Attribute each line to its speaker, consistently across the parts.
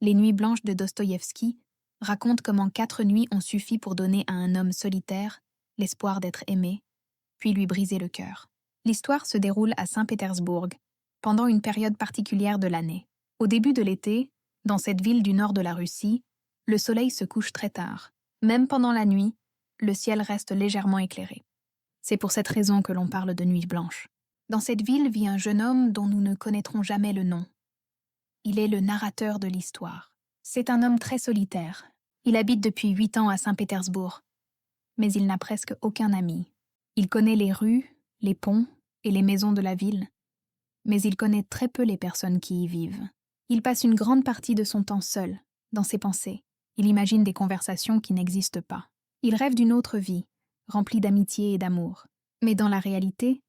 Speaker 1: Les Nuits blanches de Dostoïevski racontent comment 4 nuits ont suffi pour donner à un homme solitaire l'espoir d'être aimé, puis lui briser le cœur. L'histoire se déroule à Saint-Pétersbourg, pendant une période particulière de l'année. Au début de l'été, dans cette ville du nord de la Russie, le soleil se couche très tard. Même pendant la nuit, le ciel reste légèrement éclairé. C'est pour cette raison que l'on parle de nuit blanche. Dans cette ville vit un jeune homme dont nous ne connaîtrons jamais le nom. Il est le narrateur de l'histoire. C'est un homme très solitaire. Il habite depuis 8 ans à Saint-Pétersbourg, mais il n'a presque aucun ami. Il connaît les rues, les ponts et les maisons de la ville, mais il connaît très peu les personnes qui y vivent. Il passe une grande partie de son temps seul, dans ses pensées. Il imagine des conversations qui n'existent pas. Il rêve d'une autre vie, remplie d'amitié et d'amour. Mais dans la réalité,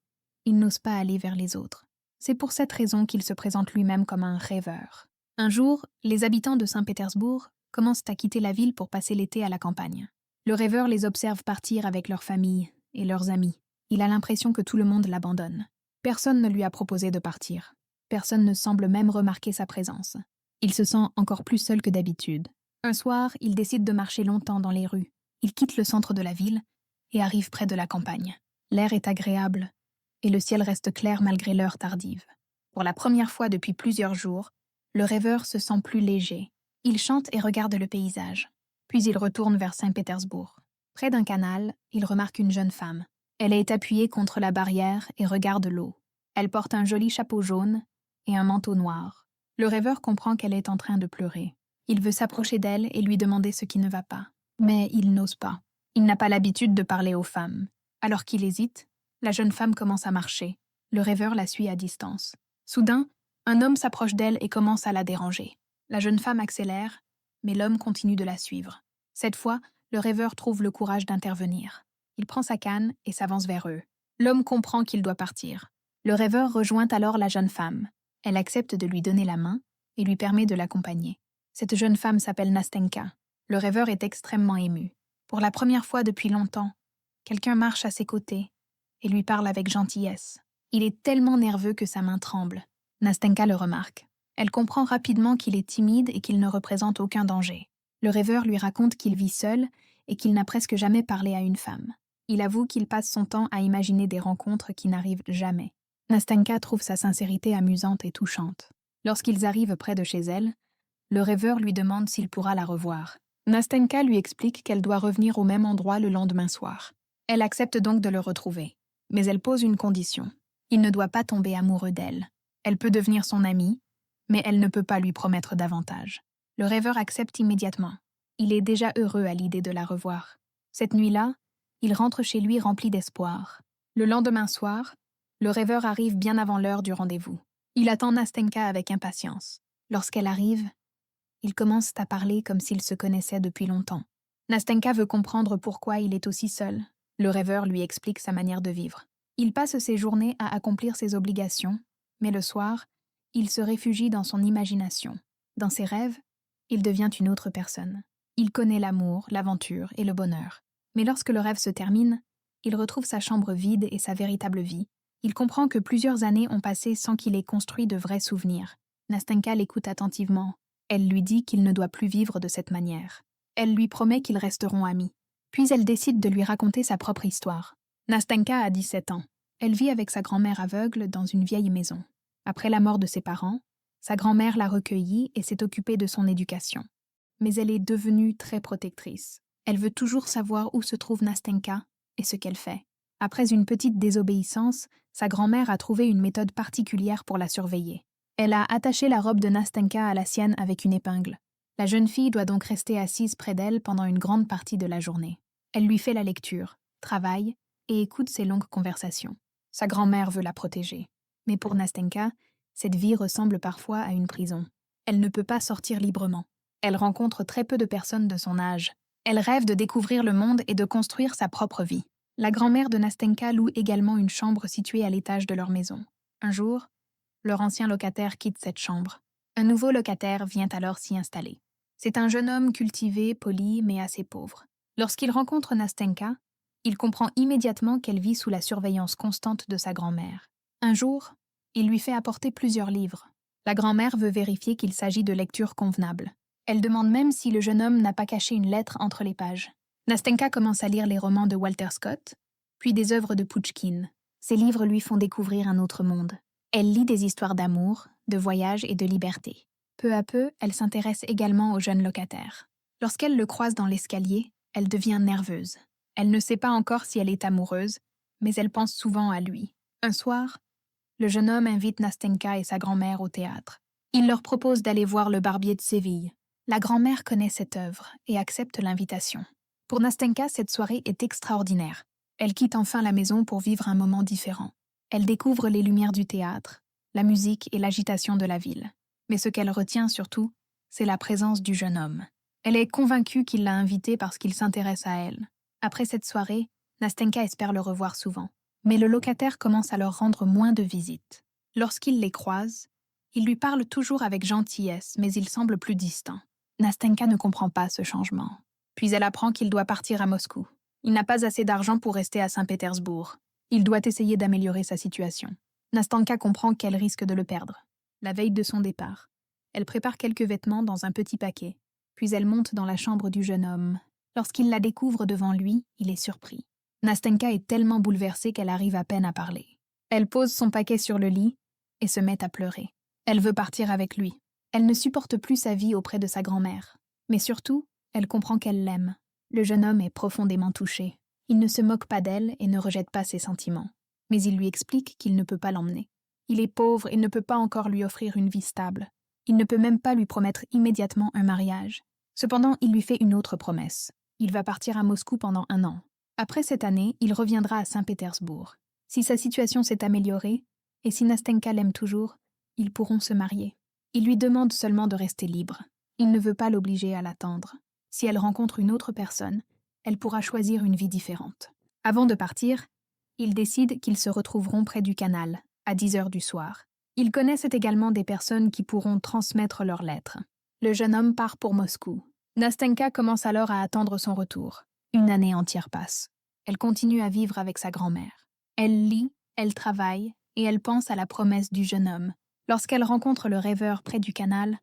Speaker 1: il n'ose pas aller vers les autres. C'est pour cette raison qu'il se présente lui-même comme un rêveur. Un jour, les habitants de Saint-Pétersbourg commencent à quitter la ville pour passer l'été à la campagne. Le rêveur les observe partir avec leur famille et leurs amis. Il a l'impression que tout le monde l'abandonne. Personne ne lui a proposé de partir. Personne ne semble même remarquer sa présence. Il se sent encore plus seul que d'habitude. Un soir, il décide de marcher longtemps dans les rues. Il quitte le centre de la ville et arrive près de la campagne. L'air est agréable et le ciel reste clair malgré l'heure tardive. Pour la première fois depuis plusieurs jours, le rêveur se sent plus léger. Il chante et regarde le paysage. Puis il retourne vers Saint-Pétersbourg. Près d'un canal, il remarque une jeune femme. Elle est appuyée contre la barrière et regarde l'eau. Elle porte un joli chapeau jaune et un manteau noir. Le rêveur comprend qu'elle est en train de pleurer. Il veut s'approcher d'elle et lui demander ce qui ne va pas. Mais il n'ose pas. Il n'a pas l'habitude de parler aux femmes. Alors qu'il hésite, la jeune femme commence à marcher. Le rêveur la suit à distance. Soudain, un homme s'approche d'elle et commence à la déranger. La jeune femme accélère, mais l'homme continue de la suivre. Cette fois, le rêveur trouve le courage d'intervenir. Il prend sa canne et s'avance vers eux. L'homme comprend qu'il doit partir. Le rêveur rejoint alors la jeune femme. Elle accepte de lui donner la main et lui permet de l'accompagner. Cette jeune femme s'appelle Nastenka. Le rêveur est extrêmement ému. Pour la première fois depuis longtemps, quelqu'un marche à ses côtés et lui parle avec gentillesse. Il est tellement nerveux que sa main tremble. Nastenka le remarque. Elle comprend rapidement qu'il est timide et qu'il ne représente aucun danger. Le rêveur lui raconte qu'il vit seul et qu'il n'a presque jamais parlé à une femme. Il avoue qu'il passe son temps à imaginer des rencontres qui n'arrivent jamais. Nastenka trouve sa sincérité amusante et touchante. Lorsqu'ils arrivent près de chez elle, le rêveur lui demande s'il pourra la revoir. Nastenka lui explique qu'elle doit revenir au même endroit le lendemain soir. Elle accepte donc de le retrouver. Mais elle pose une condition. Il ne doit pas tomber amoureux d'elle. Elle peut devenir son amie, mais elle ne peut pas lui promettre davantage. Le rêveur accepte immédiatement. Il est déjà heureux à l'idée de la revoir. Cette nuit-là, il rentre chez lui rempli d'espoir. Le lendemain soir, le rêveur arrive bien avant l'heure du rendez-vous. Il attend Nastenka avec impatience. Lorsqu'elle arrive, ils commencent à parler comme s'ils se connaissaient depuis longtemps. Nastenka veut comprendre pourquoi il est aussi seul. Le rêveur lui explique sa manière de vivre. Il passe ses journées à accomplir ses obligations, mais le soir, il se réfugie dans son imagination. Dans ses rêves, il devient une autre personne. Il connaît l'amour, l'aventure et le bonheur. Mais lorsque le rêve se termine, il retrouve sa chambre vide et sa véritable vie. Il comprend que plusieurs années ont passé sans qu'il ait construit de vrais souvenirs. Nastenka l'écoute attentivement. Elle lui dit qu'il ne doit plus vivre de cette manière. Elle lui promet qu'ils resteront amis. Puis elle décide de lui raconter sa propre histoire. Nastenka a 17 ans. Elle vit avec sa grand-mère aveugle dans une vieille maison. Après la mort de ses parents, sa grand-mère l'a recueillie et s'est occupée de son éducation. Mais elle est devenue très protectrice. Elle veut toujours savoir où se trouve Nastenka et ce qu'elle fait. Après une petite désobéissance, sa grand-mère a trouvé une méthode particulière pour la surveiller. Elle a attaché la robe de Nastenka à la sienne avec une épingle. La jeune fille doit donc rester assise près d'elle pendant une grande partie de la journée. Elle lui fait la lecture, travaille et écoute ses longues conversations. Sa grand-mère veut la protéger. Mais pour Nastenka, cette vie ressemble parfois à une prison. Elle ne peut pas sortir librement. Elle rencontre très peu de personnes de son âge. Elle rêve de découvrir le monde et de construire sa propre vie. La grand-mère de Nastenka loue également une chambre située à l'étage de leur maison. Un jour, leur ancien locataire quitte cette chambre. Un nouveau locataire vient alors s'y installer. C'est un jeune homme cultivé, poli, mais assez pauvre. Lorsqu'il rencontre Nastenka, il comprend immédiatement qu'elle vit sous la surveillance constante de sa grand-mère. Un jour, il lui fait apporter plusieurs livres. La grand-mère veut vérifier qu'il s'agit de lectures convenables. Elle demande même si le jeune homme n'a pas caché une lettre entre les pages. Nastenka commence à lire les romans de Walter Scott, puis des œuvres de Pouchkine. Ces livres lui font découvrir un autre monde. Elle lit des histoires d'amour, de voyage et de liberté. Peu à peu, elle s'intéresse également au jeune locataire. Lorsqu'elle le croise dans l'escalier, elle devient nerveuse. Elle ne sait pas encore si elle est amoureuse, mais elle pense souvent à lui. Un soir, le jeune homme invite Nastenka et sa grand-mère au théâtre. Il leur propose d'aller voir Le Barbier de Séville. La grand-mère connaît cette œuvre et accepte l'invitation. Pour Nastenka, cette soirée est extraordinaire. Elle quitte enfin la maison pour vivre un moment différent. Elle découvre les lumières du théâtre, la musique et l'agitation de la ville. Mais ce qu'elle retient surtout, c'est la présence du jeune homme. Elle est convaincue qu'il l'a invitée parce qu'il s'intéresse à elle. Après cette soirée, Nastenka espère le revoir souvent. Mais le locataire commence à leur rendre moins de visites. Lorsqu'il les croise, il lui parle toujours avec gentillesse, mais il semble plus distant. Nastenka ne comprend pas ce changement. Puis elle apprend qu'il doit partir à Moscou. Il n'a pas assez d'argent pour rester à Saint-Pétersbourg. Il doit essayer d'améliorer sa situation. Nastenka comprend qu'elle risque de le perdre. La veille de son départ, elle prépare quelques vêtements dans un petit paquet, puis elle monte dans la chambre du jeune homme. Lorsqu'il la découvre devant lui, il est surpris. Nastenka est tellement bouleversée qu'elle arrive à peine à parler. Elle pose son paquet sur le lit et se met à pleurer. Elle veut partir avec lui. Elle ne supporte plus sa vie auprès de sa grand-mère. Mais surtout, elle comprend qu'elle l'aime. Le jeune homme est profondément touché. Il ne se moque pas d'elle et ne rejette pas ses sentiments. Mais il lui explique qu'il ne peut pas l'emmener. Il est pauvre et ne peut pas encore lui offrir une vie stable. Il ne peut même pas lui promettre immédiatement un mariage. Cependant, il lui fait une autre promesse. Il va partir à Moscou pendant 1 an. Après cette année, il reviendra à Saint-Pétersbourg. Si sa situation s'est améliorée, et si Nastenka l'aime toujours, ils pourront se marier. Il lui demande seulement de rester libre. Il ne veut pas l'obliger à l'attendre. Si elle rencontre une autre personne, elle pourra choisir une vie différente. Avant de partir, ils décident qu'ils se retrouveront près du canal, à 10 heures du soir. Ils connaissent également des personnes qui pourront transmettre leurs lettres. Le jeune homme part pour Moscou. Nastenka commence alors à attendre son retour. 1 année entière passe. Elle continue à vivre avec sa grand-mère. Elle lit, elle travaille, et elle pense à la promesse du jeune homme. Lorsqu'elle rencontre le rêveur près du canal,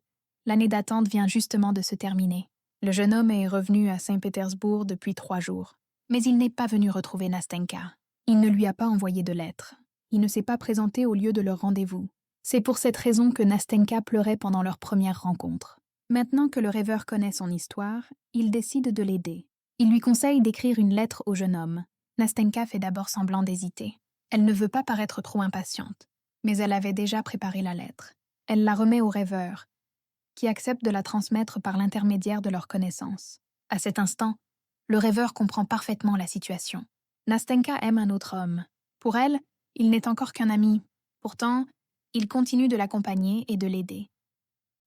Speaker 1: l'année d'attente vient justement de se terminer. Le jeune homme est revenu à Saint-Pétersbourg depuis 3 jours. Mais il n'est pas venu retrouver Nastenka. Il ne lui a pas envoyé de lettre. Il ne s'est pas présenté au lieu de leur rendez-vous. C'est pour cette raison que Nastenka pleurait pendant leur première rencontre. Maintenant que le rêveur connaît son histoire, il décide de l'aider. Il lui conseille d'écrire une lettre au jeune homme. Nastenka fait d'abord semblant d'hésiter. Elle ne veut pas paraître trop impatiente, mais elle avait déjà préparé la lettre. Elle la remet au rêveur, qui accepte de la transmettre par l'intermédiaire de leur connaissance. À cet instant, le rêveur comprend parfaitement la situation. Nastenka aime un autre homme. Pour elle, il n'est encore qu'un ami. Pourtant, il continue de l'accompagner et de l'aider.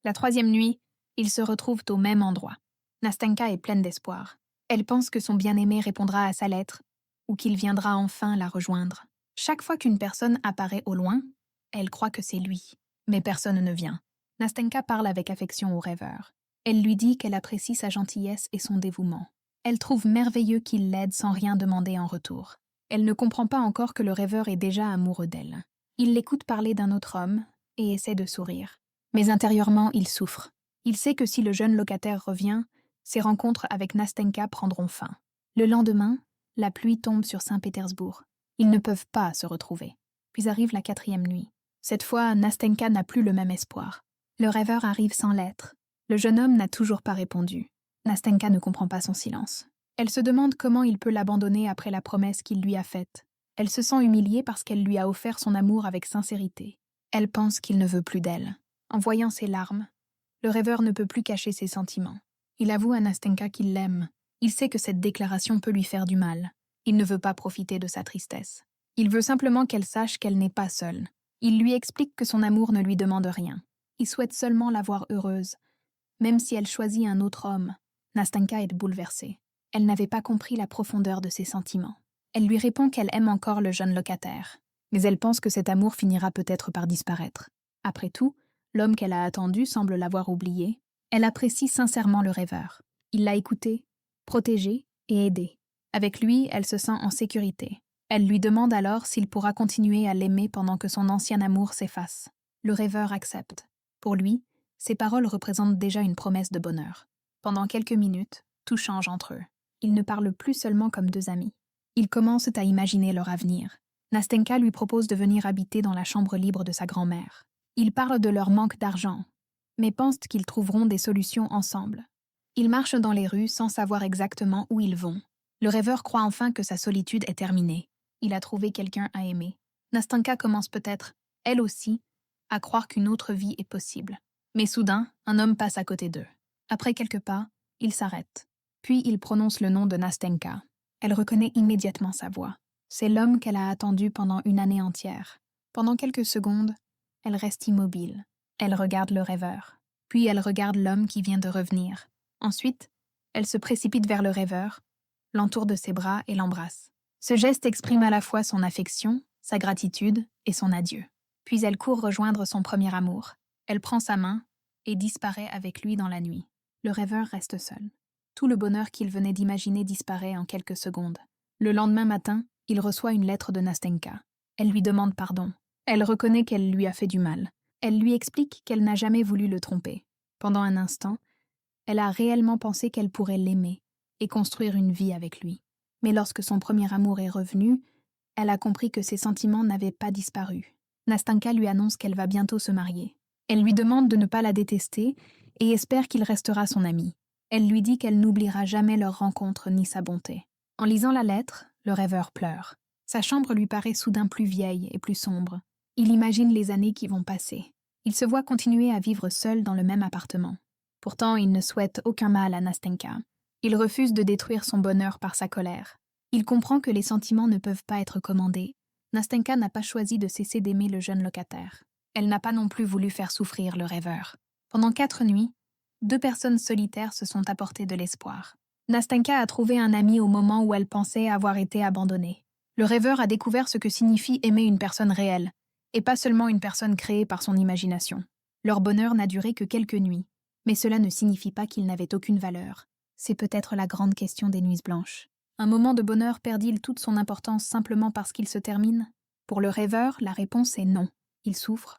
Speaker 1: La 3e nuit, ils se retrouvent au même endroit. Nastenka est pleine d'espoir. Elle pense que son bien-aimé répondra à sa lettre ou qu'il viendra enfin la rejoindre. Chaque fois qu'une personne apparaît au loin, elle croit que c'est lui. Mais personne ne vient. Nastenka parle avec affection au rêveur. Elle lui dit qu'elle apprécie sa gentillesse et son dévouement. Elle trouve merveilleux qu'il l'aide sans rien demander en retour. Elle ne comprend pas encore que le rêveur est déjà amoureux d'elle. Il l'écoute parler d'un autre homme et essaie de sourire. Mais intérieurement, il souffre. Il sait que si le jeune locataire revient, ses rencontres avec Nastenka prendront fin. Le lendemain, la pluie tombe sur Saint-Pétersbourg. Ils ne peuvent pas se retrouver. Puis arrive la 4e nuit. Cette fois, Nastenka n'a plus le même espoir. Le rêveur arrive sans lettre. Le jeune homme n'a toujours pas répondu. Nastenka ne comprend pas son silence. Elle se demande comment il peut l'abandonner après la promesse qu'il lui a faite. Elle se sent humiliée parce qu'elle lui a offert son amour avec sincérité. Elle pense qu'il ne veut plus d'elle. En voyant ses larmes, le rêveur ne peut plus cacher ses sentiments. Il avoue à Nastenka qu'il l'aime. Il sait que cette déclaration peut lui faire du mal. Il ne veut pas profiter de sa tristesse. Il veut simplement qu'elle sache qu'elle n'est pas seule. Il lui explique que son amour ne lui demande rien. Il souhaite seulement la voir heureuse. Même si elle choisit un autre homme, Nastenka est bouleversée. Elle n'avait pas compris la profondeur de ses sentiments. Elle lui répond qu'elle aime encore le jeune locataire. Mais elle pense que cet amour finira peut-être par disparaître. Après tout, l'homme qu'elle a attendu semble l'avoir oublié. Elle apprécie sincèrement le rêveur. Il l'a écouté, protégé et aidé. Avec lui, elle se sent en sécurité. Elle lui demande alors s'il pourra continuer à l'aimer pendant que son ancien amour s'efface. Le rêveur accepte. Pour lui, Ces paroles représentent déjà une promesse de bonheur. Pendant quelques minutes, tout change entre eux. Ils ne parlent plus seulement comme deux amis. Ils commencent à imaginer leur avenir. Nastenka lui propose de venir habiter dans la chambre libre de sa grand-mère. Ils parlent de leur manque d'argent, mais pensent qu'ils trouveront des solutions ensemble. Ils marchent dans les rues sans savoir exactement où ils vont. Le rêveur croit enfin que sa solitude est terminée. Il a trouvé quelqu'un à aimer. Nastenka commence peut-être, elle aussi, à croire qu'une autre vie est possible. Mais soudain, un homme passe à côté d'eux. Après quelques pas, il s'arrête. Puis il prononce le nom de Nastenka. Elle reconnaît immédiatement sa voix. C'est l'homme qu'elle a attendu pendant une année entière. Pendant quelques secondes, elle reste immobile. Elle regarde le rêveur. Puis elle regarde l'homme qui vient de revenir. Ensuite, elle se précipite vers le rêveur, l'entoure de ses bras et l'embrasse. Ce geste exprime à la fois son affection, sa gratitude et son adieu. Puis elle court rejoindre son premier amour. Elle prend sa main et disparaît avec lui dans la nuit. Le rêveur reste seul. Tout le bonheur qu'il venait d'imaginer disparaît en quelques secondes. Le lendemain matin, il reçoit une lettre de Nastenka. Elle lui demande pardon. Elle reconnaît qu'elle lui a fait du mal. Elle lui explique qu'elle n'a jamais voulu le tromper. Pendant un instant, elle a réellement pensé qu'elle pourrait l'aimer et construire une vie avec lui. Mais lorsque son premier amour est revenu, elle a compris que ses sentiments n'avaient pas disparu. Nastenka lui annonce qu'elle va bientôt se marier. Elle lui demande de ne pas la détester et espère qu'il restera son ami. Elle lui dit qu'elle n'oubliera jamais leur rencontre ni sa bonté. En lisant la lettre, le rêveur pleure. Sa chambre lui paraît soudain plus vieille et plus sombre. Il imagine les années qui vont passer. Il se voit continuer à vivre seul dans le même appartement. Pourtant, il ne souhaite aucun mal à Nastenka. Il refuse de détruire son bonheur par sa colère. Il comprend que les sentiments ne peuvent pas être commandés. Nastenka n'a pas choisi de cesser d'aimer le jeune locataire. Elle n'a pas non plus voulu faire souffrir le rêveur. Pendant 4 nuits, 2 personnes solitaires se sont apportées de l'espoir. Nastenka a trouvé un ami au moment où elle pensait avoir été abandonnée. Le rêveur a découvert ce que signifie aimer une personne réelle, et pas seulement une personne créée par son imagination. Leur bonheur n'a duré que quelques nuits, mais cela ne signifie pas qu'ils n'avaient aucune valeur. C'est peut-être la grande question des nuits blanches. Un moment de bonheur perd-il toute son importance simplement parce qu'il se termine? Pour le rêveur, la réponse est non. Il souffre,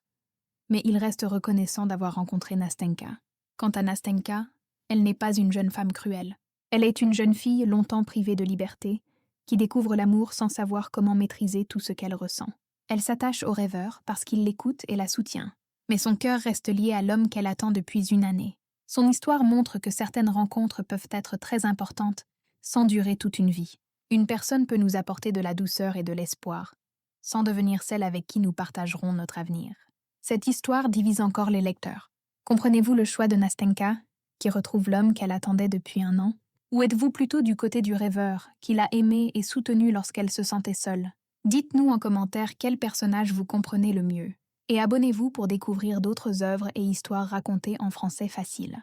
Speaker 1: mais il reste reconnaissant d'avoir rencontré Nastenka. Quant à Nastenka, elle n'est pas une jeune femme cruelle. Elle est une jeune fille longtemps privée de liberté, qui découvre l'amour sans savoir comment maîtriser tout ce qu'elle ressent. Elle s'attache au rêveur parce qu'il l'écoute et la soutient, mais son cœur reste lié à l'homme qu'elle attend depuis une année. Son histoire montre que certaines rencontres peuvent être très importantes, sans durer toute une vie. Une personne peut nous apporter de la douceur et de l'espoir, sans devenir celle avec qui nous partagerons notre avenir. Cette histoire divise encore les lecteurs. Comprenez-vous le choix de Nastenka, qui retrouve l'homme qu'elle attendait depuis un an? Ou êtes-vous plutôt du côté du rêveur, qui l'a aimée et soutenue lorsqu'elle se sentait seule? Dites-nous en commentaire quel personnage vous comprenez le mieux. Et abonnez-vous pour découvrir d'autres œuvres et histoires racontées en français facile.